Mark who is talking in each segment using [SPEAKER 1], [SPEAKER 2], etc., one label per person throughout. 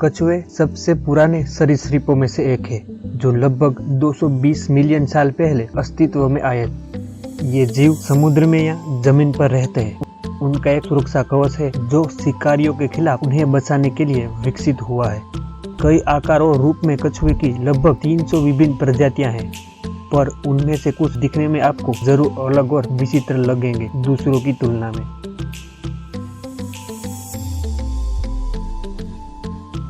[SPEAKER 1] कछुए सबसे पुराने सरीसृपों में से एक है, जो लगभग 220 मिलियन साल पहले अस्तित्व में आए। ये जीव समुद्र में या जमीन पर रहते हैं। उनका एक सुरक्षा कवच है जो शिकारियों के खिलाफ उन्हें बचाने के लिए विकसित हुआ है। कई आकार और रूप में कछुए की लगभग 300 विभिन्न प्रजातियां हैं, पर उनमें से कुछ दिखने में आपको जरूर अलग और विचित्र लगेंगे दूसरों की तुलना में।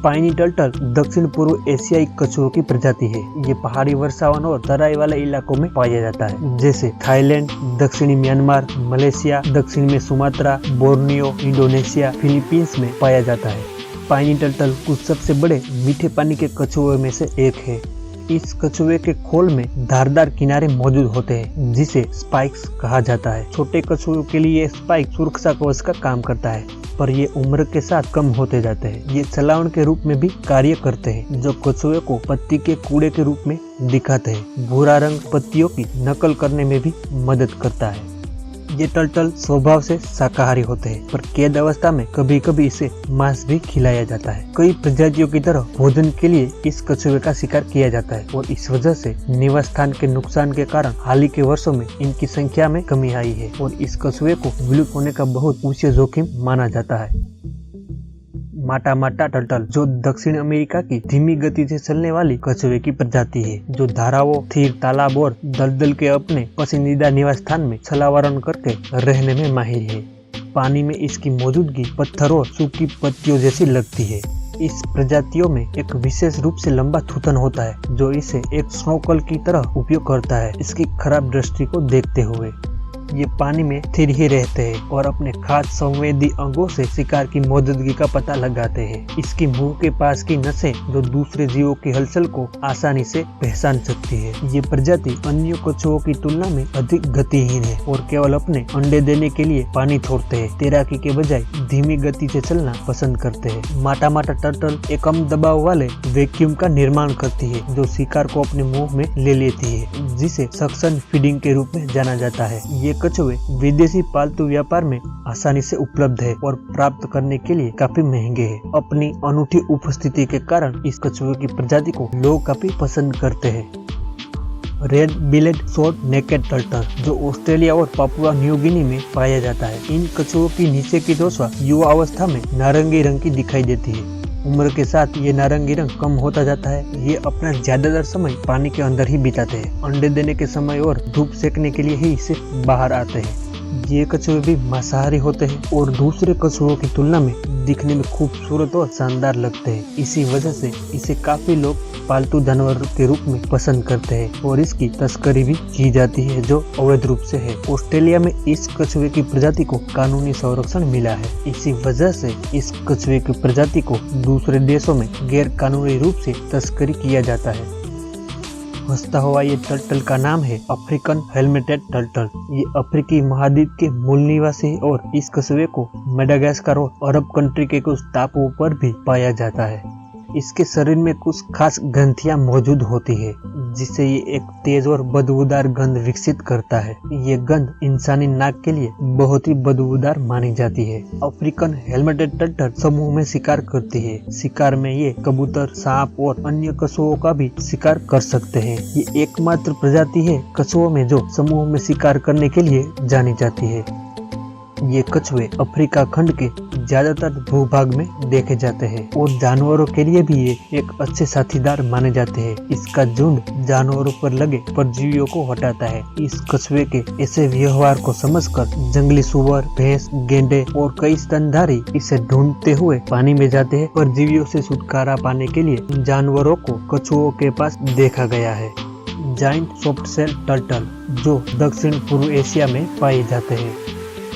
[SPEAKER 1] पाइनी टर्टल दक्षिण पूर्व एशियाई कछुओं की प्रजाति है। ये पहाड़ी वर्षावन और तराई वाले इलाकों में पाया जाता है, जैसे थाईलैंड, दक्षिणी म्यांमार, मलेशिया, दक्षिण में सुमात्रा, बोर्नियो, इंडोनेशिया, फिलीपींस में पाया जाता है। पाइनी टर्टल कुछ सबसे बड़े मीठे पानी के कछुओं में से एक है। इस कछुए के खोल में धारदार किनारे मौजूद होते हैं, जिसे स्पाइक्स कहा जाता है। छोटे कछुओं के लिए स्पाइक सुरक्षा कवच का काम करता है, पर ये उम्र के साथ कम होते जाते हैं। ये छलावण के रूप में भी कार्य करते हैं, जो कछुए को पत्ती के कूड़े के रूप में दिखाते हैं। भूरा रंग पत्तियों की नकल करने में भी मदद करता है। ये टर्टल स्वभाव से शाकाहारी होते हैं, पर कैद अवस्था में कभी कभी इसे मांस भी खिलाया जाता है। कई प्रजातियों की तरह भोजन के लिए इस कछुए का शिकार किया जाता है, और इस वजह से निवास स्थान के नुकसान के कारण हाल ही के वर्षों में इनकी संख्या में कमी आई है, और इस कछुए को विलुप्त होने का बहुत ऊंच जोखिम माना जाता है। माटा माटा टर्टल, जो दक्षिण अमेरिका की धीमी गति से चलने वाली कछुए की प्रजाति है, जो धाराओं, स्थिर तालाब और दलदल के अपने पसंदीदा निवास स्थान में छलावरण करके रहने में माहिर है। पानी में इसकी मौजूदगी पत्थर और सूखी पत्तियों जैसी लगती है। इस प्रजातियों में एक विशेष रूप से लंबा थूथन होता है, जो इसे एक स्नोकल की तरह उपयोग करता है। इसकी खराब दृष्टि को देखते हुए ये पानी में स्थिर ही रहते हैं और अपने खास संवेदी अंगों से शिकार की मौजूदगी का पता लगाते हैं। इसकी मुंह के पास की नसें, जो दूसरे जीवों की हलचल को आसानी से पहचान सकती है। ये प्रजाति अन्य कछुओं की तुलना में अधिक गतिहीन है और केवल अपने अंडे देने के लिए पानी छोड़ते हैं। तैराकी के बजाय धीमी गति से चलना पसंद करते हैं। माटा माटा टर्टल एक कम दबाव वाले वैक्यूम का निर्माण करती है, जो शिकार को अपने मुंह में ले लेती है, जिसे सक्शन फीडिंग के रूप में जाना जाता है। ये कछुए विदेशी पालतू व्यापार में आसानी से उपलब्ध है और प्राप्त करने के लिए काफी महंगे हैं। अपनी अनूठी उपस्थिति के कारण इस कछुए की प्रजाति को लोग काफी पसंद करते हैं। रेड बिलेड शॉर्ट नेकेड टर्टल, जो ऑस्ट्रेलिया और पापुआ न्यू गिनी में पाया जाता है। इन कछुओं की नीचे की त्वचा युवा अवस्था में नारंगी रंग की दिखाई देती है। उम्र के साथ ये नारंगी रंग कम होता जाता है। ये अपना ज्यादातर समय पानी के अंदर ही बिताते हैं। अंडे देने के समय और धूप सेकने के लिए ही इसे बाहर आते हैं। ये कछुए भी मांसाहारी होते हैं और दूसरे कछुओं की तुलना में दिखने में खूबसूरत और शानदार लगते हैं। इसी वजह से इसे काफी लोग पालतू जानवर के रूप में पसंद करते हैं और इसकी तस्करी भी की जाती है, जो अवैध रूप से है। ऑस्ट्रेलिया में इस कछुए की प्रजाति को कानूनी संरक्षण मिला है। इसी वजह से इस कछुए की प्रजाति को दूसरे देशों में गैर कानूनी रूप से तस्करी किया जाता है। हंसता हुआ ये टर्टल का नाम है अफ्रीकन हेलमेटेड टर्टल। ये अफ्रीकी महाद्वीप के मूल निवासी है और इस कछुए को मेडागास्कर और अरब कंट्री के कुछ टापुओं पर भी पाया जाता है। इसके शरीर में कुछ खास ग्रंथियां मौजूद होती है, जिससे ये एक तेज और बदबूदार गंध विकसित करता है। ये गंध इंसानी नाक के लिए बहुत ही बदबूदार मानी जाती है। अफ्रीकन हेलमेटेड टर्टल समूह में शिकार करती है। शिकार में ये कबूतर, सांप और अन्य कछुओं का भी शिकार कर सकते हैं। ये एकमात्र प्रजाति है कछुओं में जो समूह में शिकार करने के लिए जानी जाती है। ये कछुए अफ्रीका खंड के ज्यादातर भूभाग में देखे जाते हैं और जानवरों के लिए भी ये एक अच्छे साथीदार माने जाते हैं। इसका झुंड जानवरों पर लगे परजीवियों को हटाता है। इस कछुए के ऐसे व्यवहार को समझकर जंगली सुअर, भैंस, गेंडे और कई स्तनधारी इसे ढूंढते हुए पानी में जाते हैं। परजीवियों से छुटकारा पाने के लिए जानवरों को कछुओं के पास देखा गया है। जाइंट सॉफ्ट शेल टर्टल, जो दक्षिण पूर्व एशिया में पाए जाते हैं।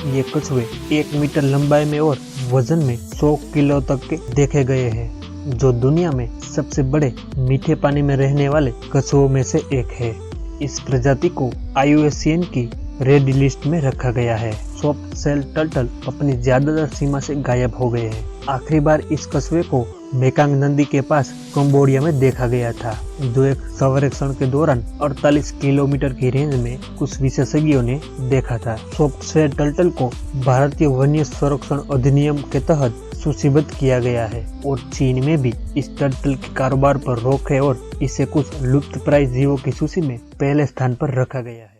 [SPEAKER 1] ये कछुए 1 मीटर लंबाई में और वजन में 100 किलो तक के देखे गए हैं, जो दुनिया में सबसे बड़े मीठे पानी में रहने वाले कछुओं में से एक है। इस प्रजाति को IUCN की रेड लिस्ट में रखा गया है। सॉफ्ट शेल टर्टल अपनी ज्यादातर सीमा से गायब हो गए हैं। आखिरी बार इस कछुए को मेकांग नदी के पास कंबोडिया में देखा गया था, जो एक सर्वेक्षण के दौरान 48 किलोमीटर की रेंज में कुछ विशेषज्ञों ने देखा था। सॉफ्ट शेल टर्टल को भारतीय वन्य संरक्षण अधिनियम के तहत सूचीबद्ध किया गया है और चीन में भी इस टर्टल के कारोबार पर रोक है और इसे कुछ लुप्तप्राय जीवों की सूची में पहले स्थान पर रखा गया है।